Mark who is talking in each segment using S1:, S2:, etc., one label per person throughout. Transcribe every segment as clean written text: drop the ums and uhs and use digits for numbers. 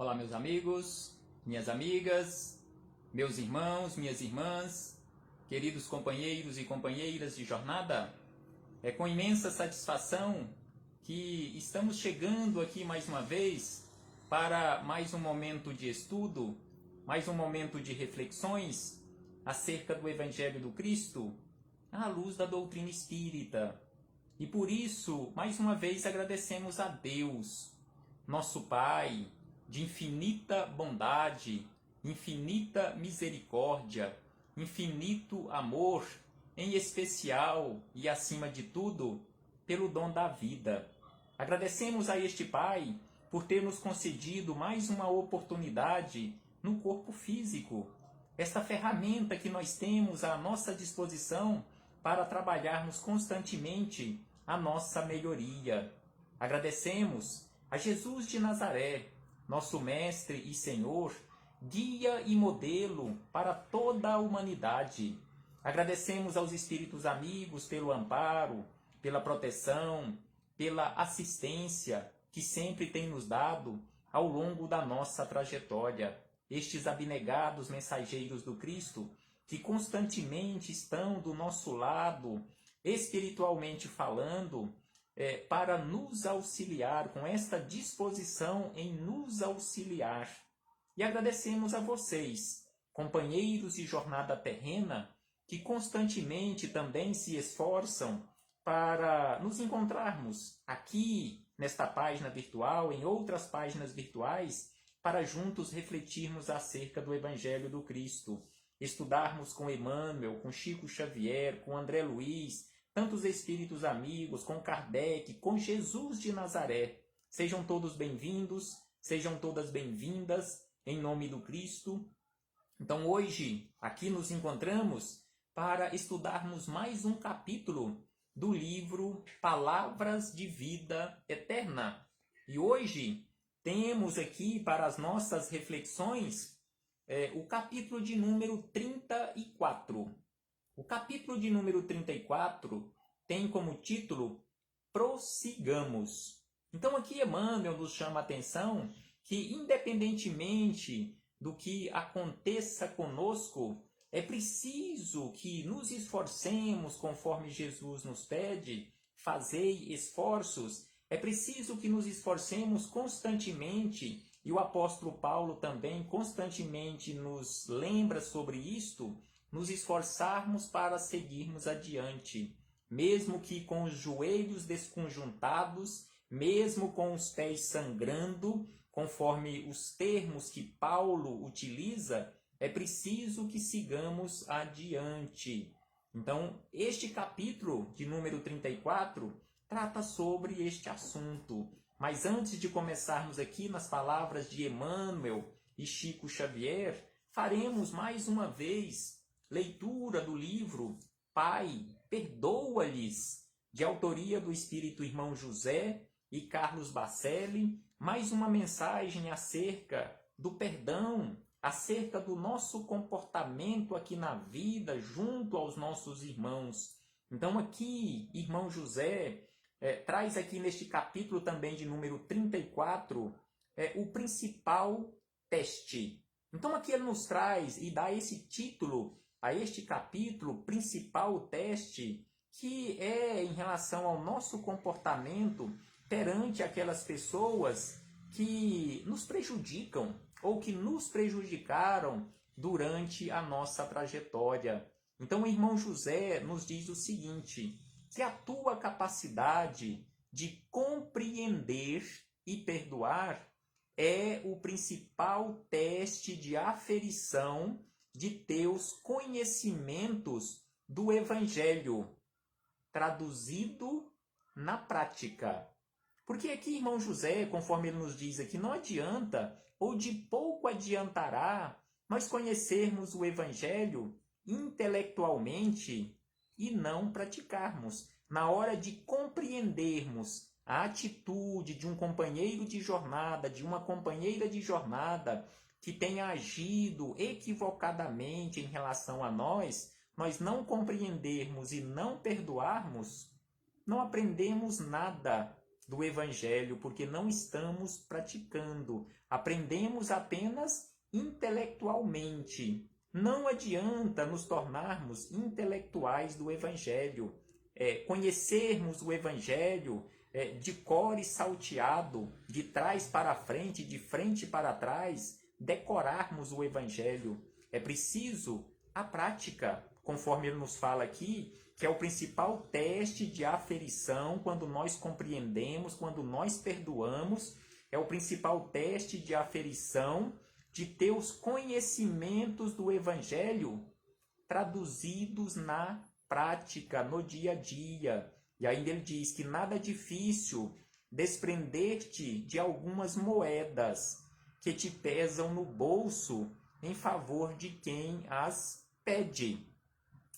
S1: Olá, meus amigos, minhas amigas, meus irmãos, minhas irmãs, queridos companheiros e companheiras de jornada. É com imensa satisfação que estamos chegando aqui mais uma vez para mais um momento de estudo, mais um momento de reflexões acerca do Evangelho do Cristo à luz da doutrina espírita. E por isso, mais uma vez, agradecemos a Deus, nosso Pai, de infinita bondade, infinita misericórdia, infinito amor, em especial e acima de tudo, pelo dom da vida. Agradecemos a este Pai por ter nos concedido mais uma oportunidade no corpo físico, esta ferramenta que nós temos à nossa disposição para trabalharmos constantemente a nossa melhoria. Agradecemos a Jesus de Nazaré, nosso Mestre e Senhor, guia e modelo para toda a humanidade. Agradecemos aos Espíritos amigos pelo amparo, pela proteção, pela assistência que sempre tem nos dado ao longo da nossa trajetória. Estes abnegados mensageiros do Cristo, que constantemente estão do nosso lado, espiritualmente falando, para nos auxiliar, com esta disposição em nos auxiliar. E agradecemos a vocês, companheiros de jornada terrena, que constantemente também se esforçam para nos encontrarmos aqui, nesta página virtual, em outras páginas virtuais, para juntos refletirmos acerca do Evangelho do Cristo, estudarmos com Emmanuel, com Chico Xavier, com André Luiz, tantos espíritos amigos, com Kardec, com Jesus de Nazaré. Sejam todos bem-vindos, sejam todas bem-vindas, em nome do Cristo. Então hoje, aqui nos encontramos para estudarmos mais um capítulo do livro Palavras de Vida Eterna. E hoje temos aqui para as nossas reflexões o capítulo de número 34. O capítulo de número 34 tem como título Prossigamos. Então aqui Emmanuel nos chama a atenção que, independentemente do que aconteça conosco, é preciso que nos esforcemos conforme Jesus nos pede, fazei esforços. É preciso que nos esforcemos constantemente, e o apóstolo Paulo também constantemente nos lembra sobre isto, nos esforçarmos para seguirmos adiante, mesmo que com os joelhos desconjuntados, mesmo com os pés sangrando, conforme os termos que Paulo utiliza, é preciso que sigamos adiante. Então, este capítulo de número 34 trata sobre este assunto. Mas antes de começarmos aqui nas palavras de Emmanuel e Chico Xavier, faremos mais uma vez leitura do livro Pai, Perdoa-lhes, de autoria do Espírito Irmão José e Carlos Bacelli, mais uma mensagem acerca do perdão, acerca do nosso comportamento aqui na vida, junto aos nossos irmãos. Então aqui, Irmão José traz aqui neste capítulo também de número 34, o principal teste. Então aqui ele nos traz e dá esse título a este capítulo, principal teste, que é em relação ao nosso comportamento perante aquelas pessoas que nos prejudicam ou que nos prejudicaram durante a nossa trajetória. Então o irmão José nos diz o seguinte, que a tua capacidade de compreender e perdoar é o principal teste de aferição de teus conhecimentos do Evangelho, traduzido na prática. Porque aqui, irmão José, conforme ele nos diz aqui, não adianta, ou de pouco adiantará, nós conhecermos o Evangelho intelectualmente e não praticarmos. Na hora de compreendermos a atitude de um companheiro de jornada, de uma companheira de jornada, que tenha agido equivocadamente em relação a nós não compreendermos e não perdoarmos, não aprendemos nada do Evangelho, porque não estamos praticando. Aprendemos apenas intelectualmente. Não adianta nos tornarmos intelectuais do Evangelho. Conhecermos o Evangelho de cor e salteado, de trás para frente, de frente para trás, decorarmos o Evangelho. É preciso a prática, conforme ele nos fala aqui, que é o principal teste de aferição quando nós compreendemos, quando nós perdoamos, é o principal teste de aferição de ter os conhecimentos do Evangelho traduzidos na prática, no dia a dia. E ainda ele diz que nada é difícil desprender-te de algumas moedas que te pesam no bolso em favor de quem as pede.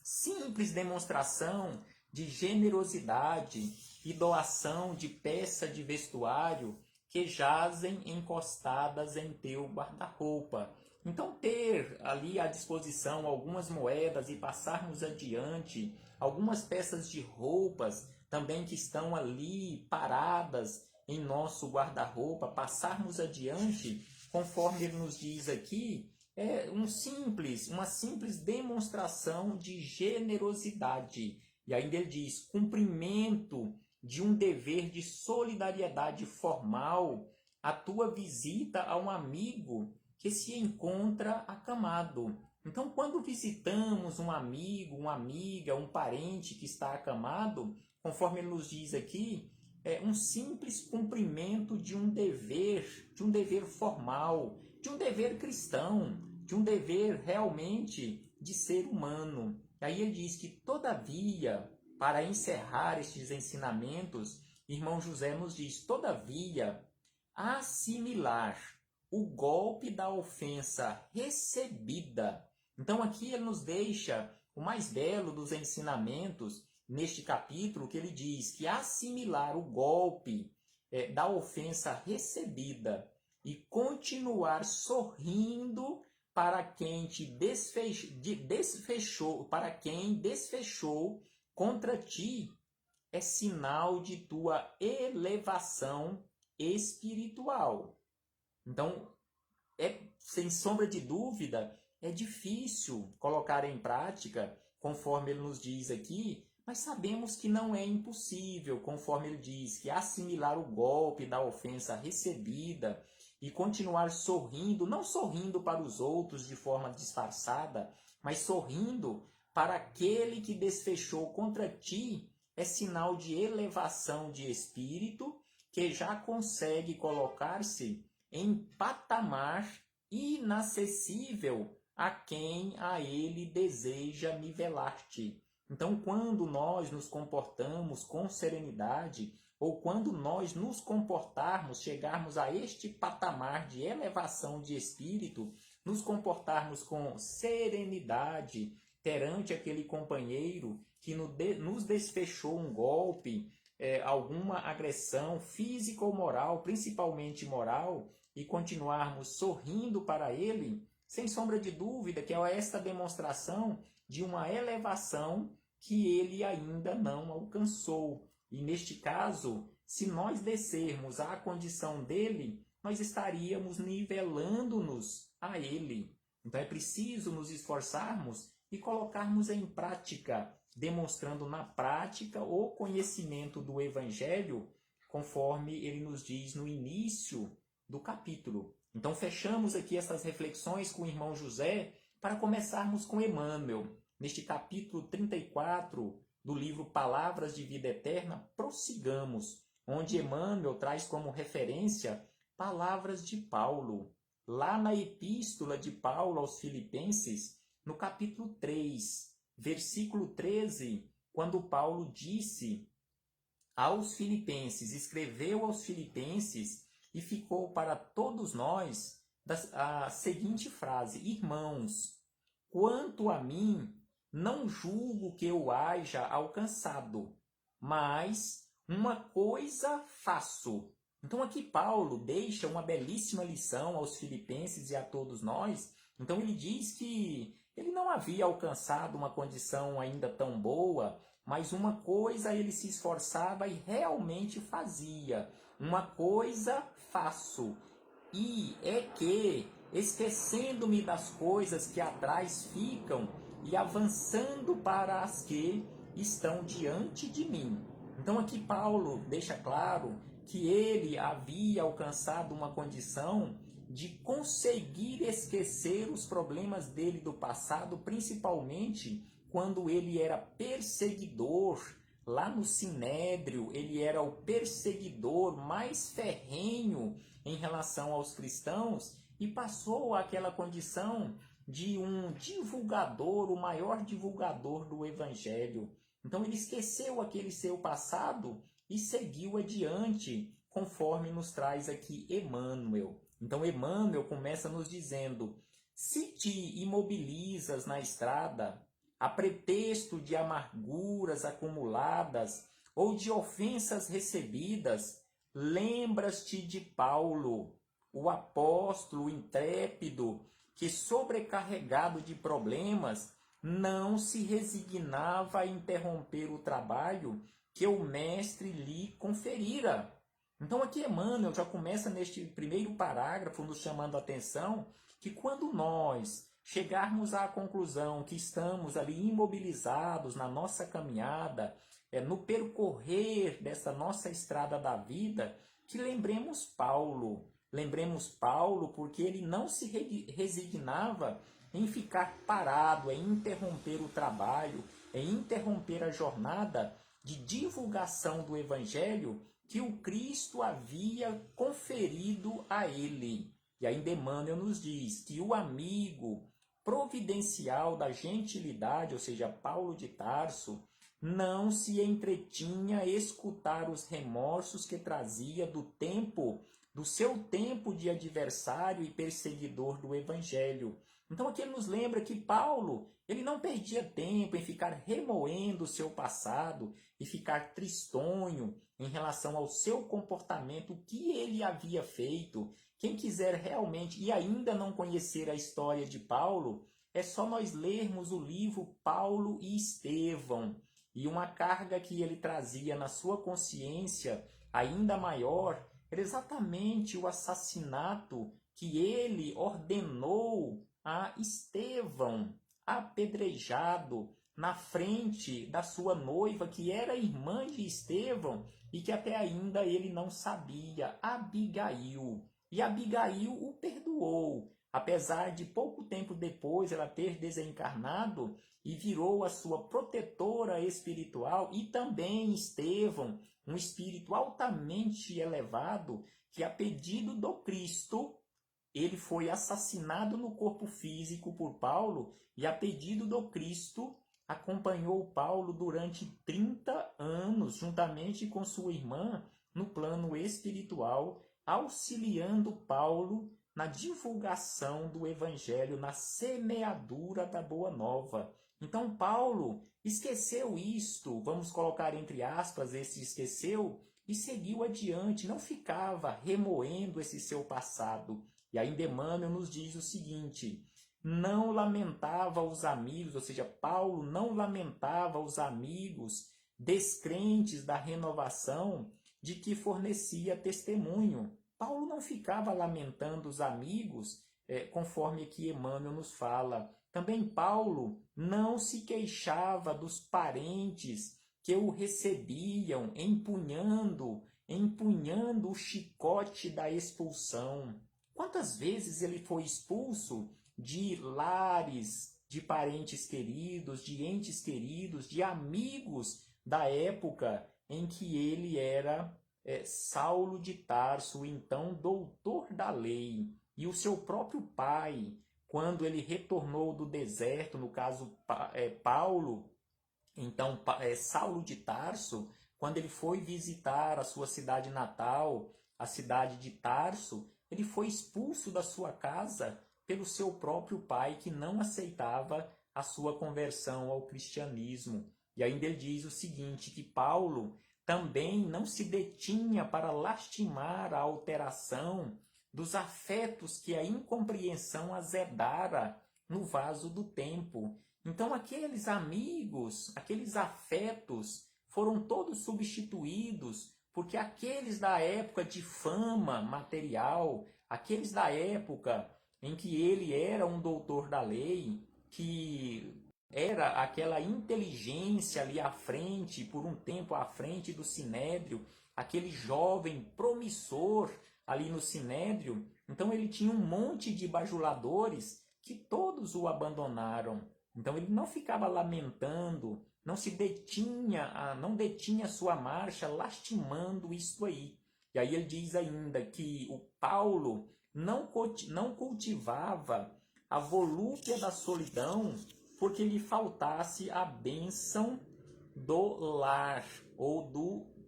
S1: Simples demonstração de generosidade e doação de peça de vestuário que jazem encostadas em teu guarda-roupa. Então, ter ali à disposição algumas moedas e passarmos adiante, algumas peças de roupas também que estão ali paradas em nosso guarda-roupa, passarmos adiante, conforme ele nos diz aqui, é uma simples demonstração de generosidade. E ainda ele diz, cumprimento de um dever de solidariedade formal, a tua visita a um amigo que se encontra acamado. Então, quando visitamos um amigo, uma amiga, um parente que está acamado, conforme ele nos diz aqui, é um simples cumprimento de um dever formal, de um dever cristão, de um dever realmente de ser humano. Aí ele diz que, todavia, para encerrar estes ensinamentos, irmão José nos diz, todavia, assimilar o golpe da ofensa recebida. Então aqui ele nos deixa o mais belo dos ensinamentos neste capítulo, que ele diz que assimilar o golpe da ofensa recebida e continuar sorrindo para quem te desfechou, para quem desfechou contra ti, é sinal de tua elevação espiritual. Então, sem sombra de dúvida, é difícil colocar em prática, conforme ele nos diz aqui, mas sabemos que não é impossível, conforme ele diz, que assimilar o golpe da ofensa recebida e continuar sorrindo, não sorrindo para os outros de forma disfarçada, mas sorrindo para aquele que desfechou contra ti, é sinal de elevação de espírito, que já consegue colocar-se em patamar inacessível a quem a ele deseja nivelar-te. Então, quando nós nos comportamos com serenidade, ou quando nós nos comportarmos, chegarmos a este patamar de elevação de espírito, nos comportarmos com serenidade perante aquele companheiro que nos desfechou um golpe, alguma agressão física ou moral, principalmente moral, e continuarmos sorrindo para ele, sem sombra de dúvida que é esta demonstração de uma elevação que ele ainda não alcançou. E neste caso, se nós descermos à condição dele, nós estaríamos nivelando-nos a ele. Então é preciso nos esforçarmos e colocarmos em prática, demonstrando na prática o conhecimento do Evangelho, conforme ele nos diz no início do capítulo. Então fechamos aqui essas reflexões com o irmão José para começarmos com Emmanuel. Neste capítulo 34 do livro Palavras de Vida Eterna, prossigamos, onde Emmanuel traz como referência palavras de Paulo. Lá na epístola de Paulo aos Filipenses, no capítulo 3, versículo 13, quando Paulo disse aos Filipenses, escreveu aos Filipenses e ficou para todos nós a seguinte frase: irmãos, quanto a mim, não julgo que eu haja alcançado, mas uma coisa faço. Então aqui Paulo deixa uma belíssima lição aos filipenses e a todos nós. Então ele diz que ele não havia alcançado uma condição ainda tão boa, mas uma coisa ele se esforçava e realmente fazia. Uma coisa faço, e é que, esquecendo-me das coisas que atrás ficam e avançando para as que estão diante de mim. Então aqui Paulo deixa claro que ele havia alcançado uma condição de conseguir esquecer os problemas dele do passado, principalmente quando ele era perseguidor. Lá no Sinédrio, ele era o perseguidor mais ferrenho em relação aos cristãos e passou àquela condição de um divulgador, o maior divulgador do evangelho. Então ele esqueceu aquele seu passado e seguiu adiante, conforme nos traz aqui Emmanuel. Então Emmanuel começa nos dizendo: se te imobilizas na estrada, a pretexto de amarguras acumuladas ou de ofensas recebidas, lembras-te de Paulo, o apóstolo intrépido, que sobrecarregado de problemas, não se resignava a interromper o trabalho que o mestre lhe conferira. Então aqui Emmanuel já começa neste primeiro parágrafo nos chamando a atenção que quando nós chegarmos à conclusão que estamos ali imobilizados na nossa caminhada, no percorrer dessa nossa estrada da vida, que lembremos Paulo porque ele não se resignava em ficar parado, em interromper o trabalho, em interromper a jornada de divulgação do Evangelho que o Cristo havia conferido a ele. E ainda Emmanuel nos diz que o amigo providencial da gentilidade, ou seja, Paulo de Tarso, não se entretinha a escutar os remorsos que trazia do seu tempo de adversário e perseguidor do Evangelho. Então aqui ele nos lembra que Paulo, ele não perdia tempo em ficar remoendo o seu passado e ficar tristonho em relação ao seu comportamento, o que ele havia feito. Quem quiser realmente e ainda não conhecer a história de Paulo, é só nós lermos o livro Paulo e Estevão. E uma carga que ele trazia na sua consciência ainda maior era exatamente o assassinato que ele ordenou a Estevão, apedrejado na frente da sua noiva, que era irmã de Estevão e que até ainda ele não sabia, Abigail. E Abigail o perdoou, apesar de pouco tempo depois ela ter desencarnado e virou a sua protetora espiritual, e também Estevão, um espírito altamente elevado, que a pedido do Cristo, ele foi assassinado no corpo físico por Paulo e a pedido do Cristo acompanhou Paulo durante 30 anos, juntamente com sua irmã, no plano espiritual, auxiliando Paulo na divulgação do Evangelho, na semeadura da Boa Nova. Então Paulo esqueceu isto, vamos colocar entre aspas esse esqueceu, e seguiu adiante, não ficava remoendo esse seu passado. E ainda Emmanuel nos diz o seguinte: não lamentava os amigos, ou seja, Paulo não lamentava os amigos descrentes da renovação de que fornecia testemunho. Paulo não ficava lamentando os amigos, conforme aqui Emmanuel nos fala. Também Paulo não se queixava dos parentes que o recebiam empunhando o chicote da expulsão. Quantas vezes ele foi expulso de lares, de parentes queridos, de entes queridos, de amigos da época em que ele era Saulo de Tarso, então doutor da lei. E o seu próprio pai, quando ele retornou do deserto, no caso Paulo, então Saulo de Tarso, quando ele foi visitar a sua cidade natal, a cidade de Tarso, ele foi expulso da sua casa pelo seu próprio pai, que não aceitava a sua conversão ao cristianismo. E ainda ele diz o seguinte, que Paulo também não se detinha para lastimar a alteração dos afetos que a incompreensão azedara no vaso do tempo. Então aqueles amigos, aqueles afetos foram todos substituídos, porque aqueles da época de fama material, aqueles da época em que ele era um doutor da lei, que era aquela inteligência ali à frente, por um tempo à frente do sinédrio, aquele jovem promissor ali no sinédrio. Então ele tinha um monte de bajuladores que todos o abandonaram. Então ele não ficava lamentando, não detinha sua marcha lastimando isso aí. E aí ele diz ainda que o Paulo não cultivava a volúpia da solidão porque lhe faltasse a bênção do lar ou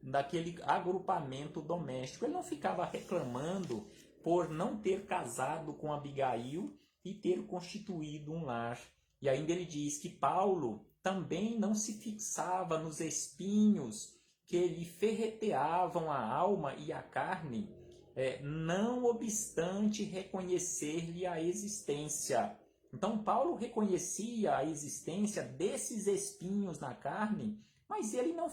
S1: daquele agrupamento doméstico. Ele não ficava reclamando por não ter casado com Abigail e ter constituído um lar. E ainda ele diz que Paulo também não se fixava nos espinhos que lhe ferreteavam a alma e a carne, não obstante reconhecer-lhe a existência. Então Paulo reconhecia a existência desses espinhos na carne, mas ele não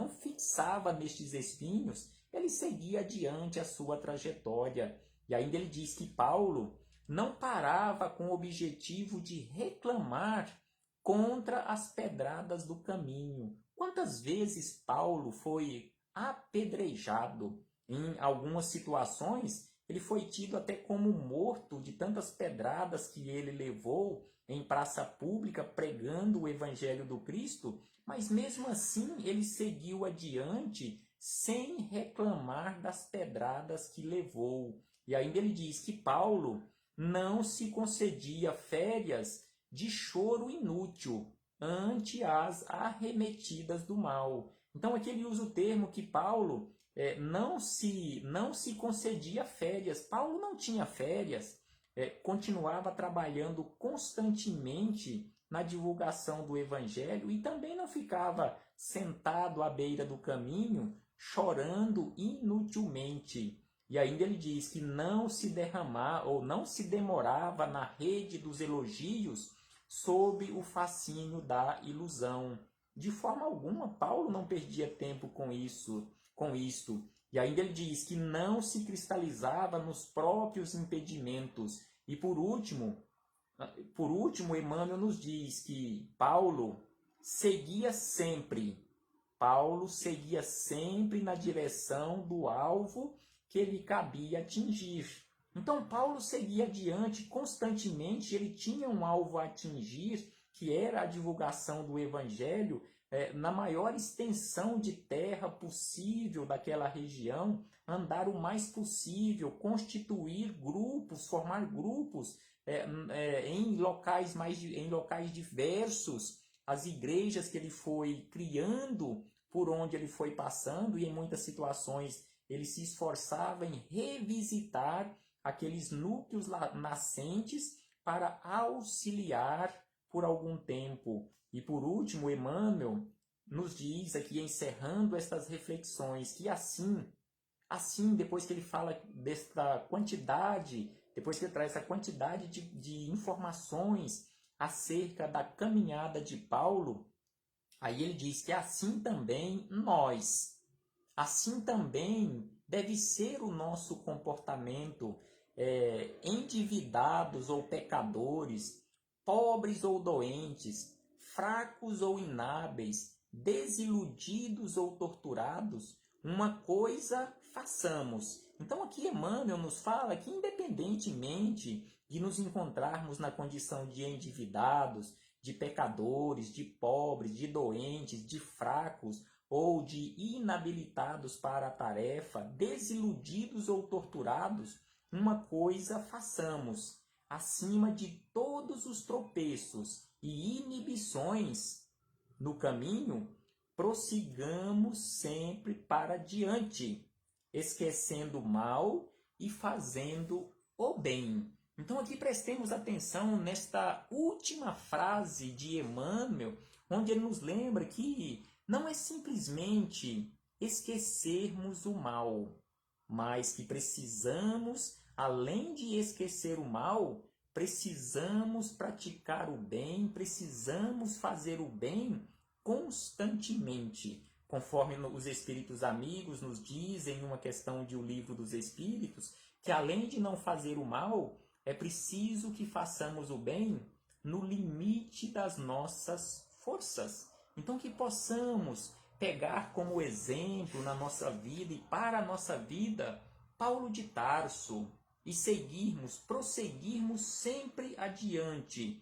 S1: fixava nestes espinhos, ele seguia adiante a sua trajetória. E ainda ele diz que Paulo não parava com o objetivo de reclamar contra as pedradas do caminho. Quantas vezes Paulo foi apedrejado? Em algumas situações, ele foi tido até como morto de tantas pedradas que ele levou em praça pública pregando o evangelho do Cristo, mas mesmo assim ele seguiu adiante sem reclamar das pedradas que levou. E ainda ele diz que Paulo não se concedia férias de choro inútil ante as arremetidas do mal. Então aqui ele usa o termo que Paulo não se concedia férias. Paulo não tinha férias, continuava trabalhando constantemente na divulgação do evangelho e também não ficava sentado à beira do caminho chorando inutilmente. E ainda ele diz que não se demorava na rede dos elogios sob o fascínio da ilusão. De forma alguma, Paulo não perdia tempo com isto. E ainda ele diz que não se cristalizava nos próprios impedimentos. E por último, Emmanuel nos diz que Paulo seguia sempre na direção do alvo que lhe cabia atingir. Então Paulo seguia adiante constantemente, ele tinha um alvo a atingir, que era a divulgação do evangelho na maior extensão de terra possível daquela região, andar o mais possível, constituir grupos, formar grupos em locais diversos, as igrejas que ele foi criando por onde ele foi passando, e em muitas situações ele se esforçava em revisitar aqueles núcleos nascentes para auxiliar por algum tempo. E por último, Emmanuel nos diz aqui, encerrando estas reflexões, que assim, depois que ele fala desta quantidade, depois que ele traz essa quantidade de informações acerca da caminhada de Paulo, aí ele diz que assim também deve ser o nosso comportamento, endividados ou pecadores, pobres ou doentes, fracos ou inábeis, desiludidos ou torturados, uma coisa façamos. Então aqui Emmanuel nos fala que independentemente de nos encontrarmos na condição de endividados, de pecadores, de pobres, de doentes, de fracos ou de inabilitados para a tarefa, desiludidos ou torturados, uma coisa façamos: acima de todos os tropeços e inibições no caminho, prossigamos sempre para diante, esquecendo o mal e fazendo o bem. Então aqui prestemos atenção nesta última frase de Emmanuel, onde ele nos lembra que não é simplesmente esquecermos o mal, mas que precisamos, além de esquecer o mal, precisamos praticar o bem, precisamos fazer o bem constantemente. Conforme os Espíritos amigos nos dizem em uma questão de O Livro dos Espíritos, que além de não fazer o mal, é preciso que façamos o bem no limite das nossas forças. Então que possamos pegar como exemplo na nossa vida e para a nossa vida Paulo de Tarso e prosseguirmos sempre adiante,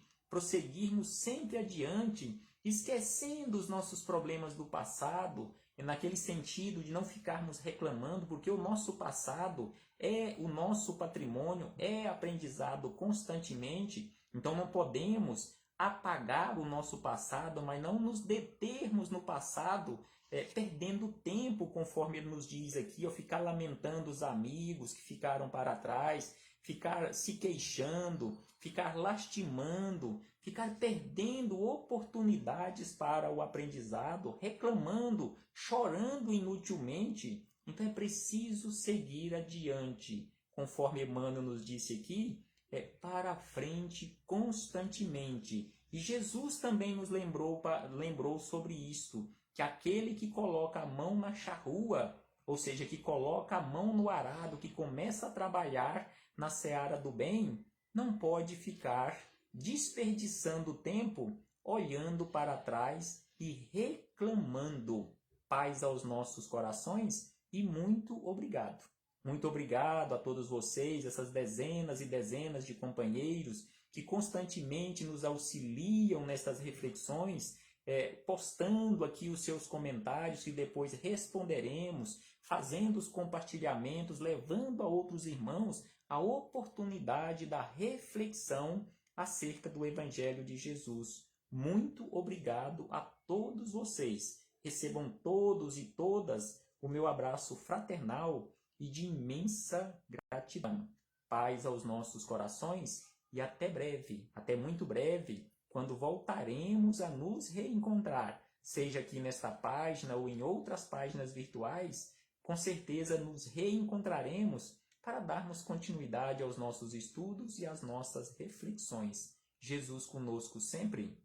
S1: esquecendo os nossos problemas do passado, naquele sentido de não ficarmos reclamando, porque o nosso passado é o nosso patrimônio, é aprendizado constantemente, então não podemos apagar o nosso passado, mas não nos determos no passado, perdendo tempo, conforme ele nos diz aqui, ao ficar lamentando os amigos que ficaram para trás, ficar se queixando, ficar lastimando, ficar perdendo oportunidades para o aprendizado, reclamando, chorando inutilmente. Então é preciso seguir adiante, conforme Emmanuel nos disse aqui, para a frente constantemente. E Jesus também nos lembrou sobre isso, que aquele que coloca a mão na charrua, ou seja, que coloca a mão no arado, que começa a trabalhar na seara do bem, não pode ficar desperdiçando tempo olhando para trás e reclamando. Paz aos nossos corações e muito obrigado. Muito obrigado a todos vocês, essas dezenas e dezenas de companheiros que constantemente nos auxiliam nessas reflexões, postando aqui os seus comentários que depois responderemos, fazendo os compartilhamentos, levando a outros irmãos a oportunidade da reflexão acerca do Evangelho de Jesus. Muito obrigado a todos vocês. Recebam todos e todas o meu abraço fraternal e de imensa gratidão. Paz aos nossos corações e até breve, até muito breve, quando voltaremos a nos reencontrar, seja aqui nesta página ou em outras páginas virtuais, com certeza nos reencontraremos para darmos continuidade aos nossos estudos e às nossas reflexões. Jesus conosco sempre.